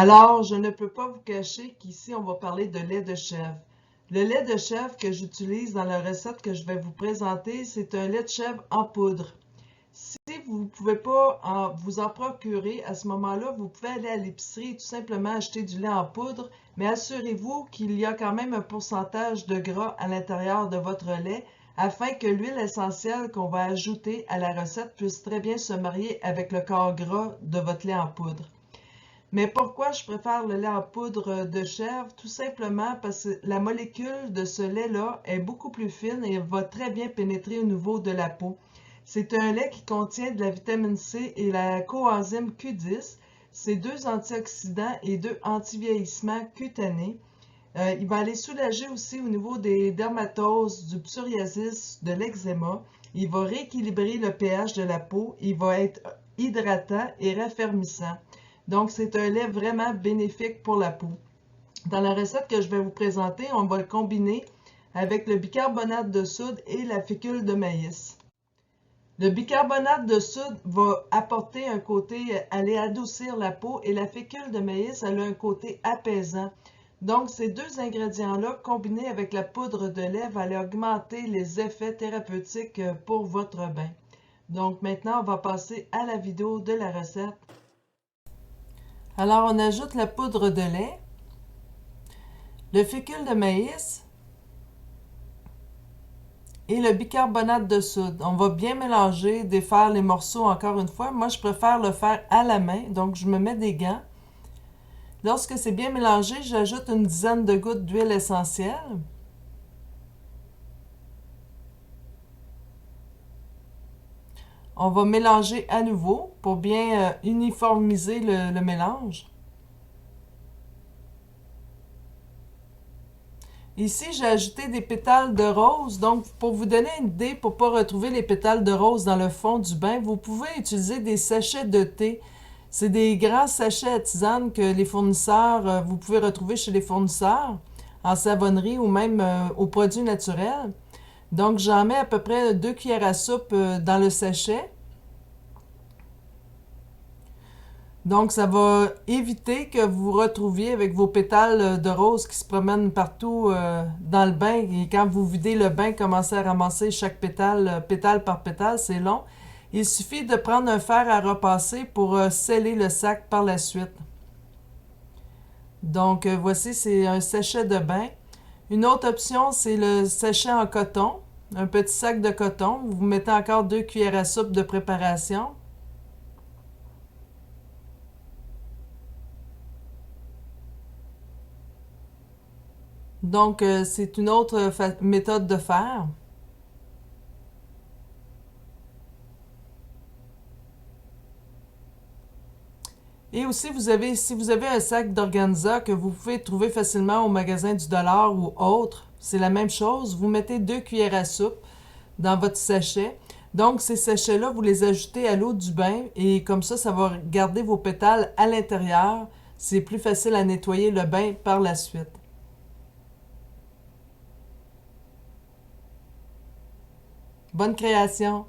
Alors, je ne peux pas vous cacher qu'ici, on va parler de lait de chèvre. Le lait de chèvre que j'utilise dans la recette que je vais vous présenter, c'est un lait de chèvre en poudre. Si vous ne pouvez pas vous en procurer, à ce moment-là, vous pouvez aller à l'épicerie et tout simplement acheter du lait en poudre, mais assurez-vous qu'il y a quand même un pourcentage de gras à l'intérieur de votre lait afin que l'huile essentielle qu'on va ajouter à la recette puisse très bien se marier avec le corps gras de votre lait en poudre. Mais pourquoi je préfère le lait en poudre de chèvre? Tout simplement parce que la molécule de ce lait-là est beaucoup plus fine et va très bien pénétrer au niveau de la peau. C'est un lait qui contient de la vitamine C et la coenzyme Q10. C'est deux antioxydants et deux anti-vieillissements cutanés. Il va aller soulager aussi au niveau des dermatoses, du psoriasis, de l'eczéma. Il va rééquilibrer le pH de la peau. Il va être hydratant et raffermissant. Donc, c'est un lait vraiment bénéfique pour la peau. Dans la recette que je vais vous présenter, on va le combiner avec le bicarbonate de soude et la fécule de maïs. Le bicarbonate de soude va apporter un côté, aller adoucir la peau et la fécule de maïs, elle a un côté apaisant. Donc, ces deux ingrédients-là, combinés avec la poudre de lait, vont aller augmenter les effets thérapeutiques pour votre bain. Donc, maintenant, on va passer à la vidéo de la recette. Alors, on ajoute la poudre de lait, le fécule de maïs et le bicarbonate de soude. On va bien mélanger, défaire les morceaux encore une fois. Moi, je préfère le faire à la main, donc je me mets des gants. Lorsque c'est bien mélangé, j'ajoute une dizaine de gouttes d'huile essentielle. On va mélanger à nouveau pour bien uniformiser le mélange. Ici, j'ai ajouté des pétales de rose. Donc, pour vous donner une idée, pour ne pas retrouver les pétales de rose dans le fond du bain, vous pouvez utiliser des sachets de thé. C'est des grands sachets à tisane que les fournisseurs, vous pouvez retrouver chez les fournisseurs, en savonnerie ou même aux produits naturels. Donc, j'en mets à peu près 2 cuillères à soupe dans le sachet. Donc, ça va éviter que vous vous retrouviez avec vos pétales de rose qui se promènent partout dans le bain. Et quand vous videz le bain, commencez à ramasser chaque pétale, pétale par pétale, c'est long. Il suffit de prendre un fer à repasser pour sceller le sac par la suite. Donc, voici, c'est un sachet de bain. Une autre option, c'est le sachet en coton. Un petit sac de coton. Vous mettez encore 2 cuillères à soupe de préparation. Donc, c'est une autre méthode de faire. Et aussi, si vous avez un sac d'organza que vous pouvez trouver facilement au magasin du dollar ou autre, c'est la même chose. Vous mettez 2 cuillères à soupe dans votre sachet. Donc, ces sachets-là, vous les ajoutez à l'eau du bain et comme ça va garder vos pétales à l'intérieur. C'est plus facile à nettoyer le bain par la suite. Bonne création!